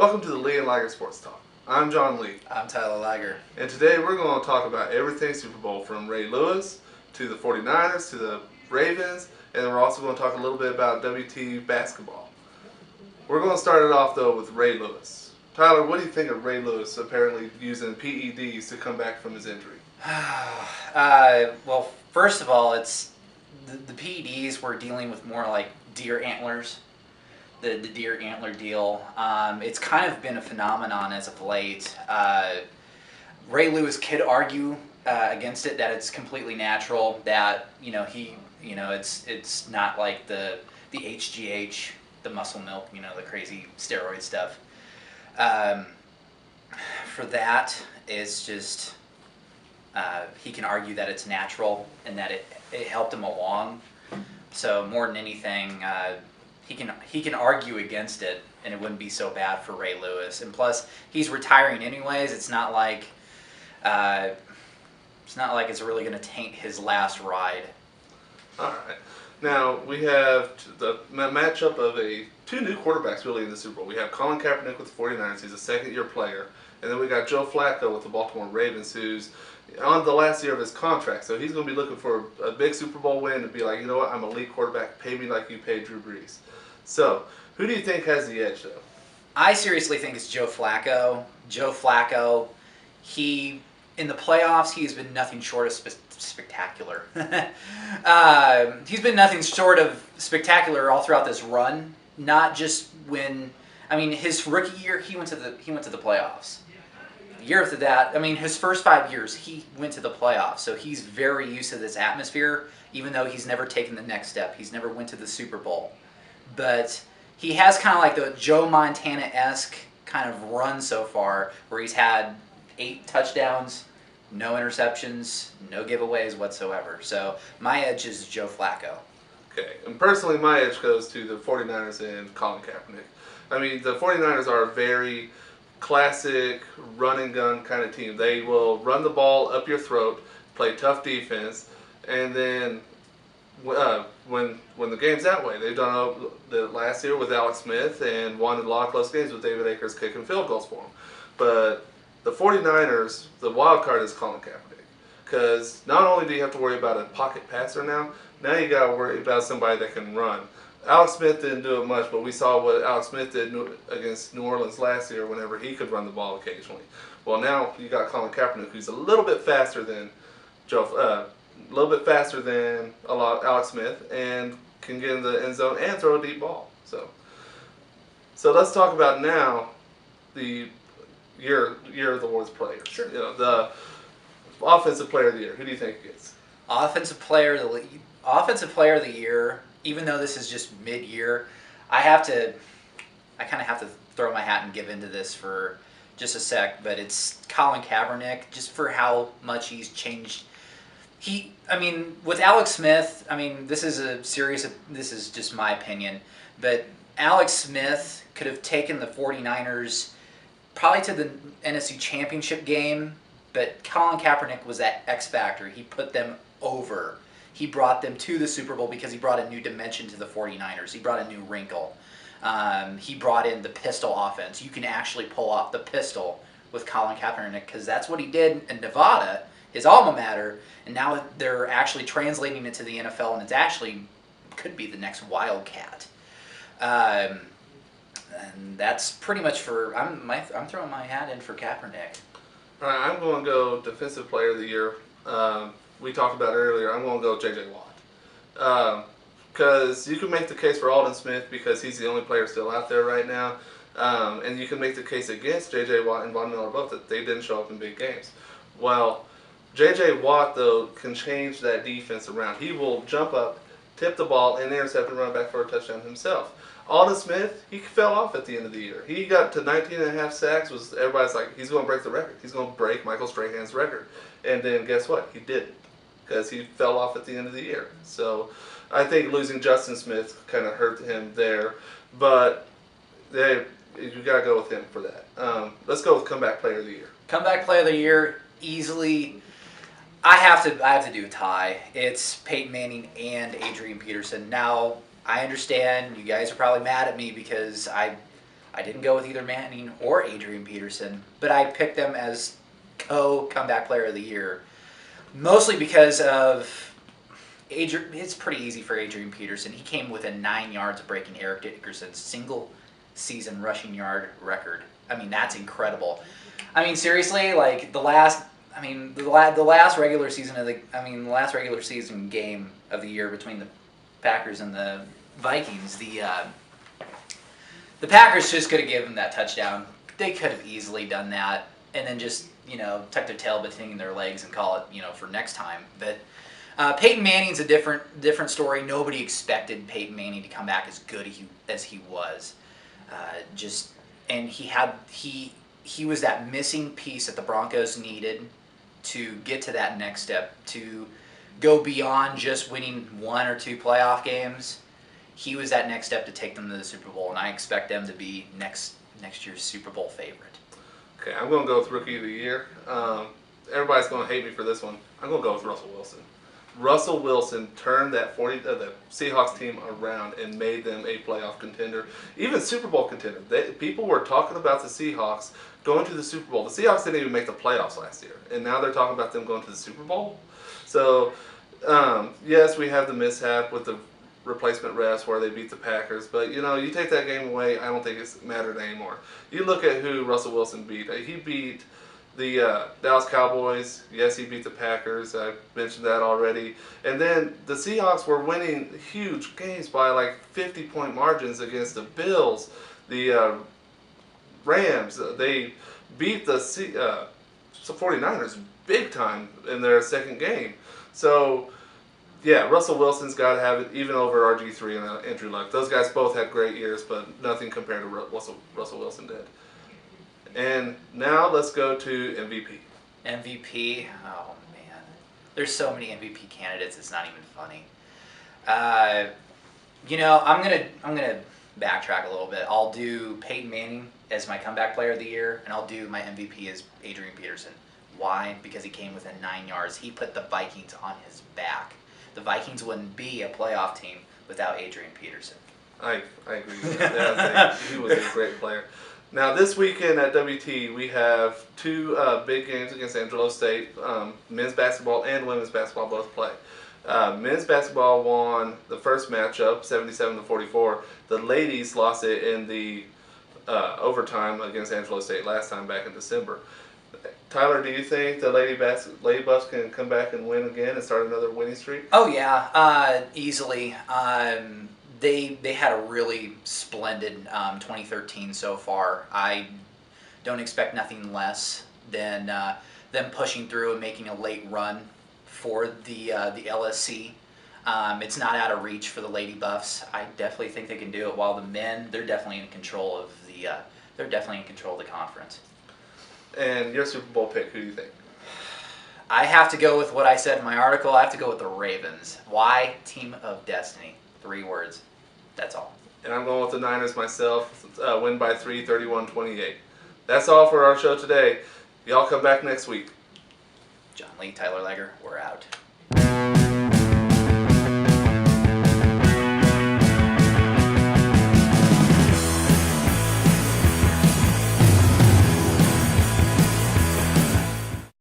Welcome to the Lee Liger Sports Talk. I'm John Lee. I'm Tyler Liger. And today we're going to talk about everything Super Bowl, from Ray Lewis to the 49ers to the Ravens, and then we're also going to talk a little bit about WT basketball. We're going to start it off, though, with Ray Lewis. Tyler, what do you think of Ray Lewis apparently using PEDs to come back from his injury? Well, first of all, it's the PEDs were dealing with more like deer antlers, the deer antler deal. It's kind of been a phenomenon as of late. Ray Lewis could argue against it, that it's completely natural, that it's not like the HGH, the muscle milk, the crazy steroid stuff. For that, it's just he can argue that it's natural and that it helped him along. So more than anything, he can argue against it, and it wouldn't be so bad for Ray Lewis. And plus, he's retiring anyways. It's not like it's really going to taint his last ride. All right. Now we have the matchup of two new quarterbacks really in the Super Bowl. We have Colin Kaepernick with the 49ers. He's a second-year player. And then we got Joe Flacco with the Baltimore Ravens, who's on the last year of his contract. So he's going to be looking for a big Super Bowl win to be like, you know what, I'm an elite quarterback. Pay me like you paid Drew Brees. So who do you think has the edge, though? I seriously think it's Joe Flacco. Joe Flacco, in the playoffs, he's been nothing short of spectacular. He's been nothing short of spectacular all throughout this run. Not just his rookie year, he went to the playoffs. Year after that, his first 5 years, he went to the playoffs. So he's very used to this atmosphere, even though he's never taken the next step. He's never went to the Super Bowl. But he has kind of like the Joe Montana-esque kind of run so far, where he's had 8 touchdowns, no interceptions, no giveaways whatsoever. So my edge is Joe Flacco. Okay, and personally, my edge goes to the 49ers and Colin Kaepernick. The 49ers are a very classic run-and-gun kind of team. They will run the ball up your throat, play tough defense, and then when the game's that way, they've done the last year with Alex Smith and won a lot of close games with David Akers kicking field goals for them. But the 49ers, the wild card is Colin Kaepernick, because not only do you have to worry about a pocket passer now you got to worry about somebody that can run. Alex Smith didn't do it much, but we saw what Alex Smith did against New Orleans last year whenever he could run the ball occasionally. Well, now you got Colin Kaepernick, who's a little bit faster than Alex Smith, and can get in the end zone and throw a deep ball. So let's talk about now the year of the worst player. Sure. The offensive player of the year. Who do you think it gets? Offensive player of the year. Even though this is just mid-year, I kind of have to throw my hat and give into this for just a sec. But it's Colin Kaepernick, just for how much he's changed. With Alex Smith, this is just my opinion, but Alex Smith could have taken the 49ers probably to the NFC Championship game, but Colin Kaepernick was that X factor. He put them over. He brought them to the Super Bowl because he brought a new dimension to the 49ers. He brought a new wrinkle. He brought in the pistol offense. You can actually pull off the pistol with Colin Kaepernick, because that's what he did in Nevada, his alma mater, and now they're actually translating it to the NFL, and it's actually could be the next Wildcat. And that's pretty much I'm throwing my hat in for Kaepernick. All right, I'm going to go Defensive Player of the Year. We talked about it earlier. I'm going to go J.J. Watt. Because you can make the case for Aldon Smith because he's the only player still out there right now. And you can make the case against J.J. Watt and Von Miller both that they didn't show up in big games. Well, J.J. Watt, though, can change that defense around. He will jump up, tip the ball, and intercept and run back for a touchdown himself. Aldon Smith, he fell off at the end of the year. He got to 19.5 sacks. Everybody's like, he's going to break the record. He's going to break Michael Strahan's record. And then guess what? He didn't, because he fell off at the end of the year. So I think losing Justin Smith kind of hurt him there. But you got to go with him for that. Let's go with Comeback Player of the Year. Comeback Player of the Year, easily. I have to do a tie. It's Peyton Manning and Adrian Peterson. Now, I understand you guys are probably mad at me because I I didn't go with either Manning or Adrian Peterson, but I picked them as comeback player of the year, mostly because of Adrian. It's pretty easy for Adrian Peterson. He came within 9 yards of breaking Eric Dickerson's single season rushing yard record. I mean, that's incredible. I mean, seriously, like the last regular season the last regular season game of the year between the Packers and the Vikings, the Packers just could have given that touchdown. They could have easily done that and then just, tuck their tail between their legs and call it, for next time. But Peyton Manning's a different story. Nobody expected Peyton Manning to come back as good as he was. And he was that missing piece that the Broncos needed to get to that next step, to go beyond just winning 1 or 2 playoff games. He was that next step to take them to the Super Bowl, and I expect them to be next year's Super Bowl favorite. Okay, I'm going to go with Rookie of the Year. Everybody's going to hate me for this one. I'm going to go with Russell Wilson. Russell Wilson turned the Seahawks team around and made them a playoff contender, even Super Bowl contender. People were talking about the Seahawks going to the Super Bowl. The Seahawks didn't even make the playoffs last year, and now they're talking about them going to the Super Bowl. So, yes, we have the mishap with the replacement refs where they beat the Packers, but you take that game away, I don't think it's mattered anymore. You look at who Russell Wilson beat. He beat the Dallas Cowboys. Yes, he beat the Packers. I mentioned that already. And then the Seahawks were winning huge games by like 50-point margins against the Bills, the Rams. They beat the 49ers big time in their second game. So, yeah, Russell Wilson's got to have it even over RG3 and Andrew Luck. Those guys both had great years, but nothing compared to Russell Wilson did. And now let's go to MVP. MVP? Oh, man. There's so many MVP candidates, it's not even funny. I'm gonna backtrack a little bit. I'll do Peyton Manning as my comeback player of the year, and I'll do my MVP as Adrian Peterson. Why? Because he came within 9 yards. He put the Vikings on his back. The Vikings wouldn't be a playoff team without Adrian Peterson. I agree with that. He was a great player. Now, this weekend at WT, we have 2 big games against Angelo State. Men's basketball and women's basketball both play. Men's basketball won the first matchup, 77-44. The ladies lost it in the overtime against Angelo State last time back in December. Tyler, do you think the Lady Buffs can come back and win again and start another winning streak? Oh yeah, easily. They had a really splendid 2013 so far. I don't expect nothing less than them pushing through and making a late run for the LSC. It's not out of reach for the Lady Buffs. I definitely think they can do it. While the men, they're definitely in control of the conference. And your Super Bowl pick, who do you think? I have to go with what I said in my article. I have to go with the Ravens. Why? Team of Destiny. 3 words. That's all. And I'm going with the Niners myself. Win by 3, 31-28. That's all for our show today. Y'all come back next week. John Lee, Tyler Liger, we're out.